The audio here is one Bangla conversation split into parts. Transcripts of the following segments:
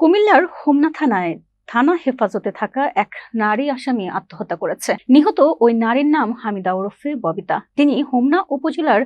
কুমিল্লার হোমনা থানায় থানা হেফাজতে থাকা এক নারী আসামি আত্মহত্যা করেছে। নিহত ওই নারীর নাম হামিদা ওরফে ববিতা। তিনি হোমনা উপজেলার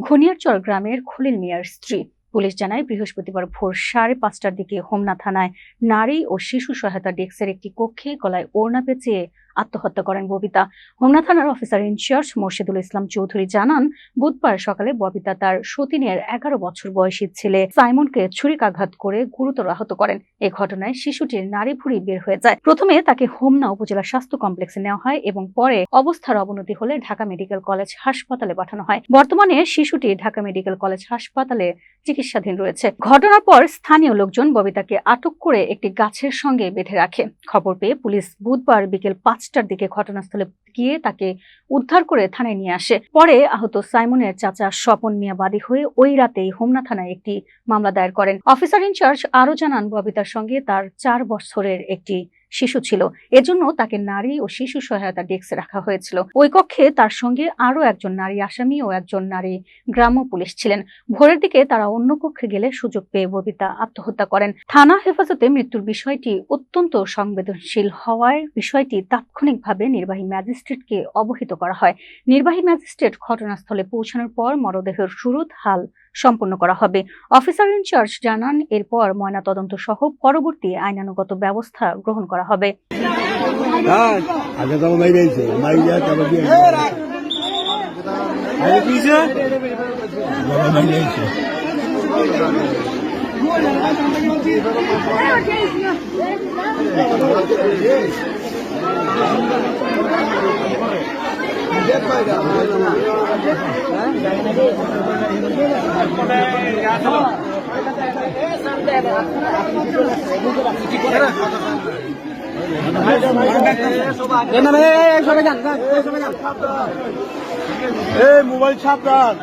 ঘনিয়ারচর গ্রামের খলিল মিয়ার স্ত্রী। পুলিশ জানায়, বৃহস্পতিবার ভোর 5:30টার দিকে হোমনা থানায় নারী ও শিশু সহায়তা ডেস্কের একটি কক্ষে গলায় ওড়না পেঁচিয়ে আত্মহত্যা করেন ববিতা। হোমনা থানার অফিসার ইনচার্জ মোর্শেদুল ইসলাম চৌধুরী জানান, বুধবার সকালে ববিতা তার সতীনের 11 বছর বয়সী ছেলে সাইমনকে ছুরিকাঘাত করে গুরুতর আহত করেন। এ ঘটনায় শিশুটির নাড়ি ভুঁড়ি বের হয়ে যায়। প্রথমে তাকে হোমনা উপজেলা স্বাস্থ্য কমপ্লেক্সে নেওয়া হয় এবং পরে অবস্থার অবনতি হলে ঢাকা মেডিকেল কলেজ হাসপাতালে পাঠানো হয়। বর্তমানে শিশুটি ঢাকা মেডিকেল কলেজ হাসপাতালে চিকিৎসাধীন রয়েছে। ঘটনার পর স্থানীয় লোকজন ববিতাকে আটক করে একটি গাছের সঙ্গে বেঁধে রাখে। খবর পেয়ে পুলিশ বুধবার বিকেল 5টার দিকে ঘটনাস্থলে গিয়ে তাকে উদ্ধার করে থানায় নিয়ে আসে। পরে আহত সাইমনের চাচা স্বপন মিয়া বাদী হয়ে ওই রাতেই হোমনা থানায় একটি মামলা দায়ের করেন। অফিসার ইনচার্জ আরো জানান, ববিতার সঙ্গে তার 4 বছরের একটি শিশু ছিল। এজন্য তাকে নারী ও শিশু সহায়তা ডেস্কে রাখা হয়েছিল। ওই কক্ষে তার সঙ্গে আরো একজন নারী আসামি ও একজন নারী গ্রাম্য পুলিশ ছিলেন। ভোরের দিকে তারা অন্য কক্ষে গেলে সুযোগ পেয়ে ববিতা আত্মহত্যা করেন। থানা হেফাজতে মৃত্যুর বিষয়টি অত্যন্ত সংবেদনশীল হওয়ায় বিষয়টি তাৎক্ষণিকভাবে নির্বাহী ম্যাজিস্ট্রেটকে অবহিত করা হয়। নির্বাহী ম্যাজিস্ট্রেট ঘটনাস্থলে পৌঁছানোর পর মরদেহের সুরত হাল সম্পন্ন করা হবে। অফিসার ইনচার্জ জানান, এরপর ময়নাতদন্ত সহ পরবর্তী আইনানুগত ব্যবস্থা গ্রহণ করা হবে। মোবাইল সাবধান